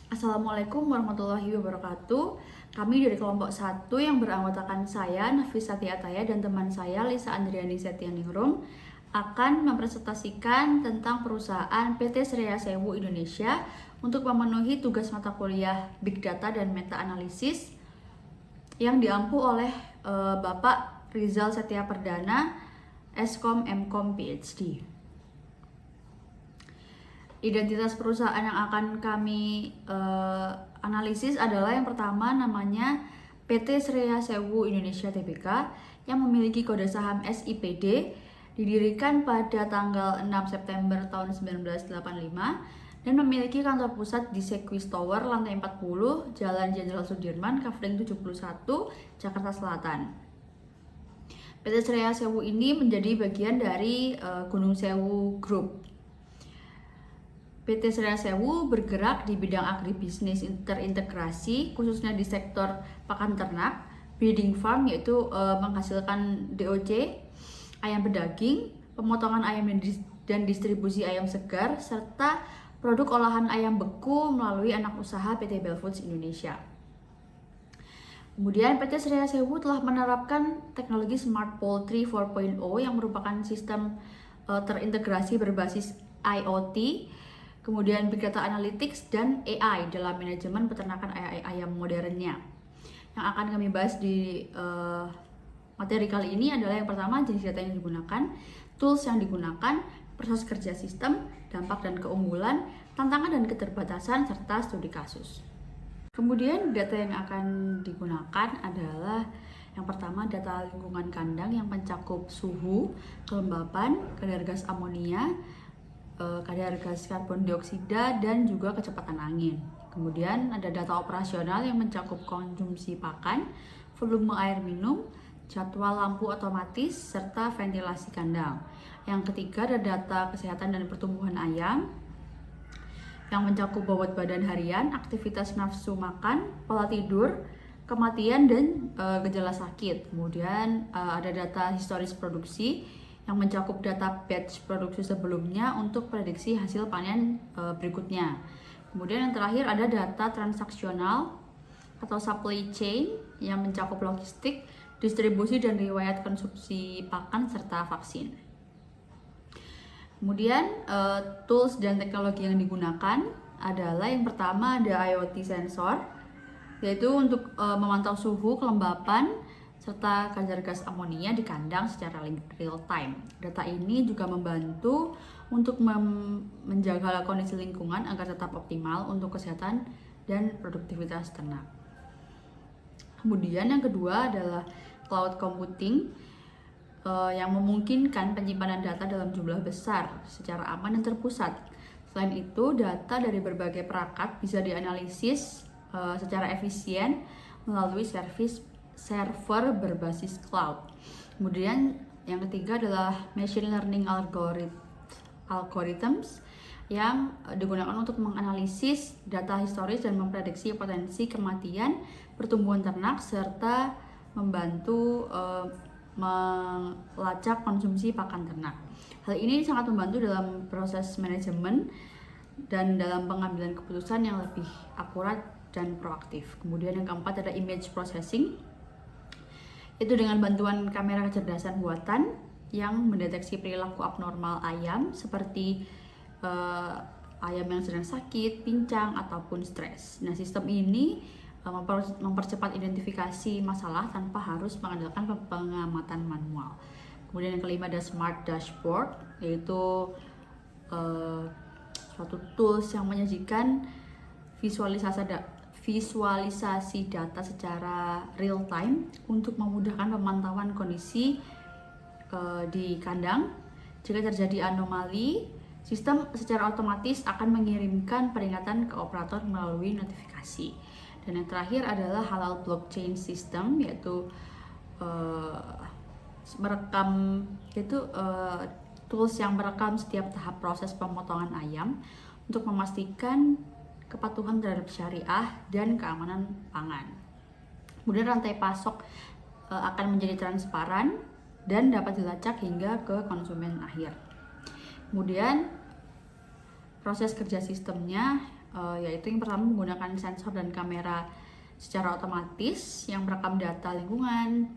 Assalamualaikum warahmatullahi wabarakatuh. Kami dari kelompok 1 yang beranggotakan saya, Nafisati Ataya, dan teman saya, Lisa Andriani Setianingrum, akan mempresentasikan tentang perusahaan PT Sriaya Sewu Indonesia untuk memenuhi tugas mata kuliah Big Data dan Meta Analisis yang diampu oleh Bapak Rizal Setia Perdana, Eskom MKom PhD. Identitas perusahaan yang akan kami analisis adalah yang pertama namanya PT Sriaya Sewu Indonesia Tbk yang memiliki kode saham SIPD, didirikan pada tanggal 6 September tahun 1985 dan memiliki kantor pusat di Sekwis Tower lantai 40 Jalan Jenderal Sudirman, Kavling 71, Jakarta Selatan. PT Sriaya Sewu ini menjadi bagian dari Gunung Sewu Group. PT Sriaya Sewu bergerak di bidang agribisnis terintegrasi, khususnya di sektor pakan ternak, breeding farm yaitu menghasilkan DOC, ayam pedaging, pemotongan ayam dan distribusi ayam segar, serta produk olahan ayam beku melalui anak usaha PT Bell Foods Indonesia. Kemudian PT Sriaya Sewu telah menerapkan teknologi Smart Poultry 4.0 yang merupakan sistem terintegrasi berbasis IoT, kemudian Big Data Analytics dan AI dalam manajemen peternakan ayam modernnya. Yang akan kami bahas di materi kali ini adalah yang pertama, jenis data yang digunakan, tools yang digunakan, proses kerja sistem, dampak dan keunggulan, tantangan dan keterbatasan, serta studi kasus. Kemudian data yang akan digunakan adalah yang pertama data lingkungan kandang yang mencakup suhu, kelembapan, kadar gas amonia, kadar gas karbon dioksida, dan juga kecepatan angin. Kemudian ada data operasional yang mencakup konsumsi pakan, volume air minum, jadwal lampu otomatis, serta ventilasi kandang. Yang ketiga ada data kesehatan dan pertumbuhan ayam yang mencakup bobot badan harian, aktivitas nafsu makan, pola tidur, kematian, dan gejala sakit. Kemudian ada data historis produksi yang mencakup data batch produksi sebelumnya untuk prediksi hasil panen berikutnya. Kemudian yang terakhir ada data transaksional atau supply chain yang mencakup logistik, distribusi, dan riwayat konsumsi pakan serta vaksin. Kemudian tools dan teknologi yang digunakan adalah yang pertama ada IoT sensor, yaitu untuk memantau suhu, kelembapan, serta kadar gas amonia di kandang secara real time. Data ini juga membantu untuk menjaga kondisi lingkungan agar tetap optimal untuk kesehatan dan produktivitas ternak. Kemudian yang kedua adalah cloud computing yang memungkinkan penyimpanan data dalam jumlah besar secara aman dan terpusat. Selain itu, data dari berbagai perangkat bisa dianalisis secara efisien melalui server berbasis cloud. Kemudian yang ketiga adalah machine learning algorithms yang digunakan untuk menganalisis data historis dan memprediksi potensi kematian pertumbuhan ternak serta membantu melacak konsumsi pakan ternak. Hal ini sangat membantu dalam proses manajemen dan dalam pengambilan keputusan yang lebih akurat dan proaktif. Kemudian yang keempat ada image processing, itu dengan bantuan kamera kecerdasan buatan yang mendeteksi perilaku abnormal ayam seperti ayam yang sedang sakit, pincang, ataupun stres. Nah, sistem ini mempercepat identifikasi masalah tanpa harus mengandalkan pengamatan manual. Kemudian yang kelima ada smart dashboard, yaitu suatu tools yang menyajikan visualisasi data secara real time untuk memudahkan pemantauan kondisi di kandang. Jika terjadi anomali, sistem secara otomatis akan mengirimkan peringatan ke operator melalui notifikasi. Dan yang terakhir adalah halal blockchain system, yaitu tools yang merekam setiap tahap proses pemotongan ayam untuk memastikan kepatuhan terhadap syariah dan keamanan pangan. Kemudian rantai pasok akan menjadi transparan dan dapat dilacak hingga ke konsumen akhir. Kemudian proses kerja sistemnya yaitu yang pertama menggunakan sensor dan kamera secara otomatis yang merekam data lingkungan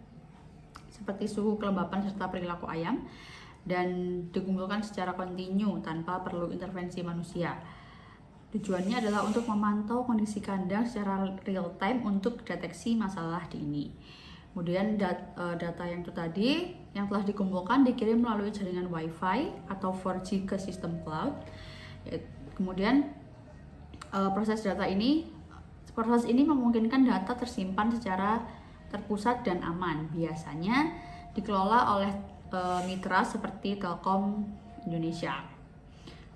seperti suhu, kelembapan, serta perilaku ayam dan dikumpulkan secara kontinu tanpa perlu intervensi manusia. Tujuannya adalah untuk memantau kondisi kandang secara real time untuk deteksi masalah dini. Kemudian data yang itu tadi yang telah dikumpulkan dikirim melalui jaringan Wi-Fi atau 4G ke sistem cloud. Kemudian proses ini memungkinkan data tersimpan secara terpusat dan aman. Biasanya dikelola oleh mitra seperti Telkom Indonesia.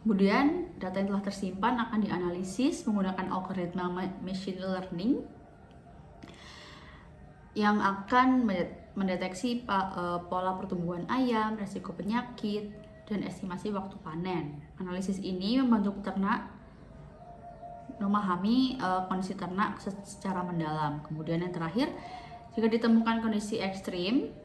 Kemudian data yang telah tersimpan akan dianalisis menggunakan algoritma machine learning yang akan mendeteksi pola pertumbuhan ayam, resiko penyakit, dan estimasi waktu panen. Analisis ini membantu peternak memahami kondisi ternak secara mendalam. Kemudian yang terakhir, jika ditemukan kondisi ekstrim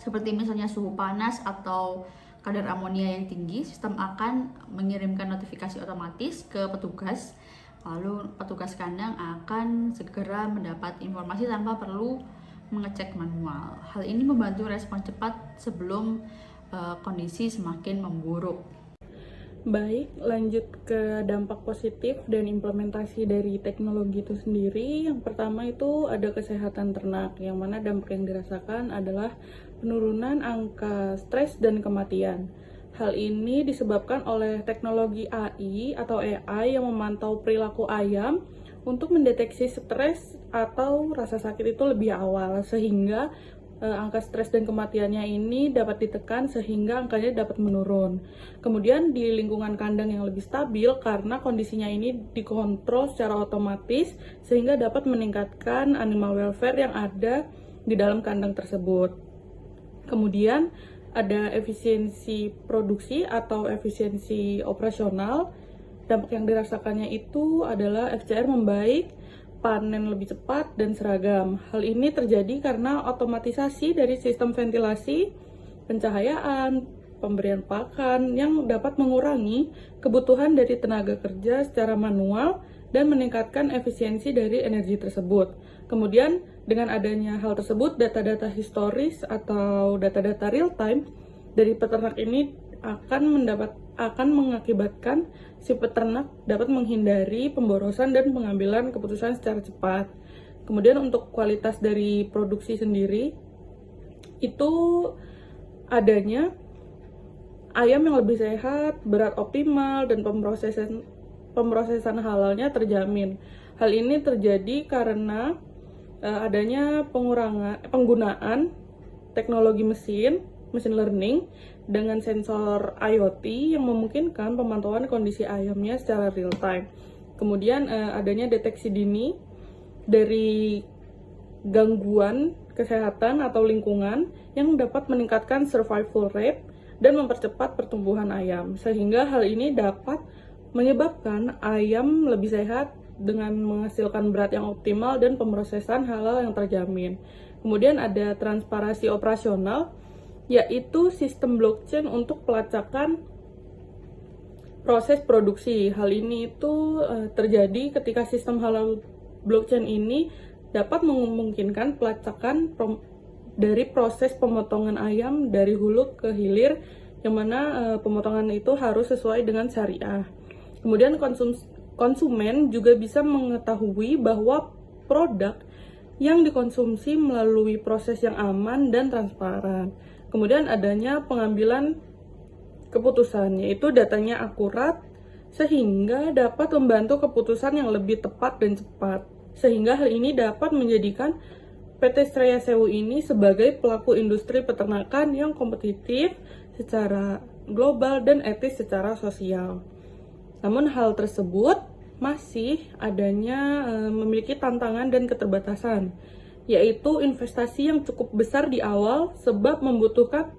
seperti misalnya suhu panas atau kadar amonia yang tinggi, sistem akan mengirimkan notifikasi otomatis ke petugas. Lalu petugas kandang akan segera mendapat informasi tanpa perlu mengecek manual. Hal ini membantu respon cepat sebelum kondisi semakin memburuk. Baik, lanjut ke dampak positif dan implementasi dari teknologi itu sendiri. Yang pertama itu ada kesehatan ternak, yang mana dampak yang dirasakan adalah penurunan angka stres dan kematian. Hal ini disebabkan oleh teknologi AI atau AI yang memantau perilaku ayam untuk mendeteksi stres atau rasa sakit itu lebih awal, sehingga angka stres dan kematiannya ini dapat ditekan sehingga angkanya dapat menurun. Kemudian di lingkungan kandang yang lebih stabil karena kondisinya ini dikontrol secara otomatis sehingga dapat meningkatkan animal welfare yang ada di dalam kandang tersebut. Kemudian ada efisiensi produksi atau efisiensi operasional. Dampak yang dirasakannya itu adalah FCR membaik, panen lebih cepat dan seragam. Hal ini terjadi karena otomatisasi dari sistem ventilasi, pencahayaan, pemberian pakan yang dapat mengurangi kebutuhan dari tenaga kerja secara manual dan meningkatkan efisiensi dari energi tersebut. Kemudian dengan adanya hal tersebut, data-data historis atau data-data real time dari peternak ini akan mengakibatkan si peternak dapat menghindari pemborosan dan pengambilan keputusan secara cepat. Kemudian untuk kualitas dari produksi sendiri itu adanya ayam yang lebih sehat, berat optimal, dan pemrosesan halalnya terjamin. Hal ini terjadi karena adanya penggunaan teknologi mesin learning dengan sensor IoT yang memungkinkan pemantauan kondisi ayamnya secara real time. Kemudian adanya deteksi dini dari gangguan kesehatan atau lingkungan yang dapat meningkatkan survival rate dan mempercepat pertumbuhan ayam, sehingga hal ini dapat menyebabkan ayam lebih sehat dengan menghasilkan berat yang optimal dan pemrosesan halal yang terjamin. Kemudian ada transparansi operasional, yaitu sistem blockchain untuk pelacakan proses produksi. Hal ini itu terjadi ketika sistem halal blockchain ini dapat memungkinkan pelacakan dari proses pemotongan ayam dari hulu ke hilir, yang mana pemotongan itu harus sesuai dengan syariah. Kemudian konsumen juga bisa mengetahui bahwa produk yang dikonsumsi melalui proses yang aman dan transparan. Kemudian adanya pengambilan keputusan, yaitu datanya akurat sehingga dapat membantu keputusan yang lebih tepat dan cepat. Sehingga hal ini dapat menjadikan PT Straya Sewu ini sebagai pelaku industri peternakan yang kompetitif secara global dan etis secara sosial. Namun hal tersebut masih adanya memiliki tantangan dan keterbatasan, yaitu investasi yang cukup besar di awal sebab membutuhkan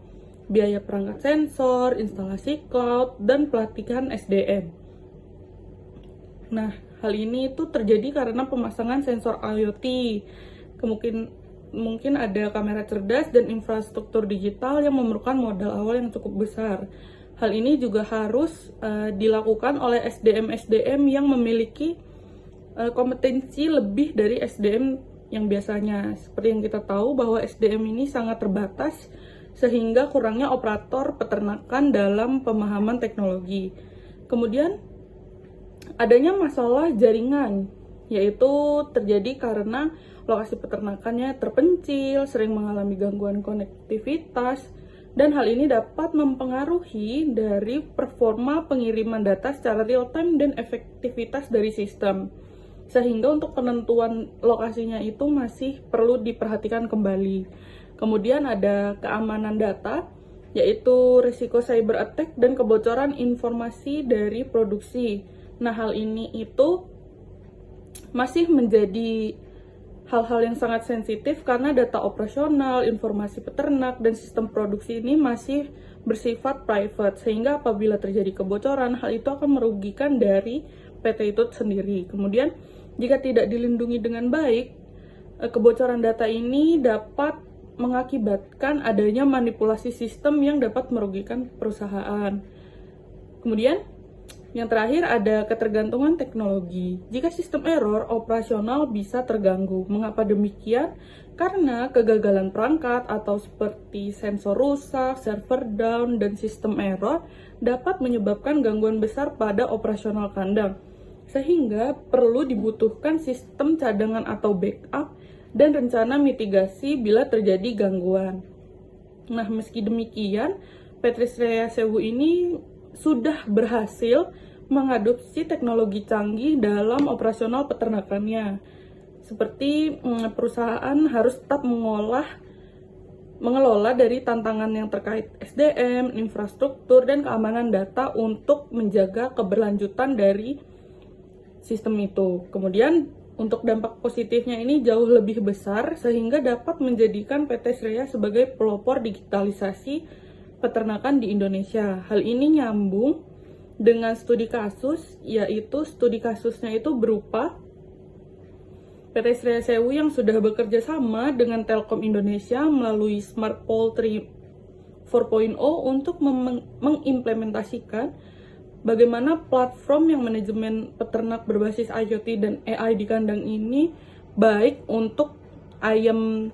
biaya perangkat sensor, instalasi cloud, dan pelatihan SDM. Nah, hal ini itu terjadi karena pemasangan sensor IoT. Mungkin ada kamera cerdas dan infrastruktur digital yang memerlukan modal awal yang cukup besar. Hal ini juga harus dilakukan oleh SDM-SDM yang memiliki kompetensi lebih dari SDM yang biasanya. Seperti yang kita tahu bahwa SDM ini sangat terbatas sehingga kurangnya operator peternakan dalam pemahaman teknologi. Kemudian adanya masalah jaringan, yaitu terjadi karena lokasi peternakannya terpencil, sering mengalami gangguan konektivitas, dan hal ini dapat mempengaruhi dari performa pengiriman data secara real time dan efektivitas dari sistem. Sehingga untuk penentuan lokasinya itu masih perlu diperhatikan kembali. Kemudian ada keamanan data, yaitu risiko cyber attack dan kebocoran informasi dari produksi. Nah, hal ini itu masih menjadi hal-hal yang sangat sensitif karena data operasional, informasi peternak, dan sistem produksi ini masih bersifat private, sehingga apabila terjadi kebocoran, hal itu akan merugikan dari PT itu sendiri. Kemudian, jika tidak dilindungi dengan baik, kebocoran data ini dapat mengakibatkan adanya manipulasi sistem yang dapat merugikan perusahaan. Kemudian, yang terakhir ada ketergantungan teknologi. Jika sistem error, operasional bisa terganggu. Mengapa demikian? Karena kegagalan perangkat atau seperti sensor rusak, server down, dan sistem error dapat menyebabkan gangguan besar pada operasional kandang. Sehingga perlu dibutuhkan sistem cadangan atau backup dan rencana mitigasi bila terjadi gangguan. Nah, meski demikian, PT Sriaya Sewu ini sudah berhasil mengadopsi teknologi canggih dalam operasional peternakannya. Seperti perusahaan harus tetap mengelola dari tantangan yang terkait SDM, infrastruktur, dan keamanan data untuk menjaga keberlanjutan dari sistem itu. Kemudian untuk dampak positifnya ini jauh lebih besar sehingga dapat menjadikan PT Sriaya sebagai pelopor digitalisasi peternakan di Indonesia. Hal ini nyambung dengan studi kasus, yaitu studi kasusnya itu berupa PT Sriaya Sewu yang sudah bekerja sama dengan Telkom Indonesia melalui Smart Poultry 4.0 untuk mengimplementasikan bagaimana platform yang manajemen peternak berbasis IoT dan AI di kandang ini baik untuk ayam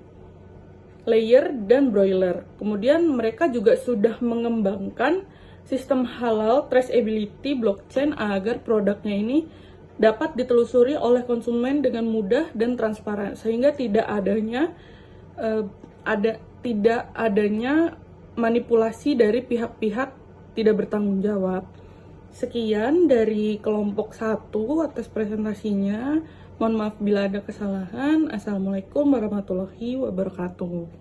layer dan broiler. Kemudian mereka juga sudah mengembangkan sistem halal traceability blockchain agar produknya ini dapat ditelusuri oleh konsumen dengan mudah dan transparan sehingga tidak adanya manipulasi dari pihak-pihak tidak bertanggung jawab. Sekian dari kelompok 1 atas presentasinya. Mohon maaf bila ada kesalahan. Assalamualaikum warahmatullahi wabarakatuh.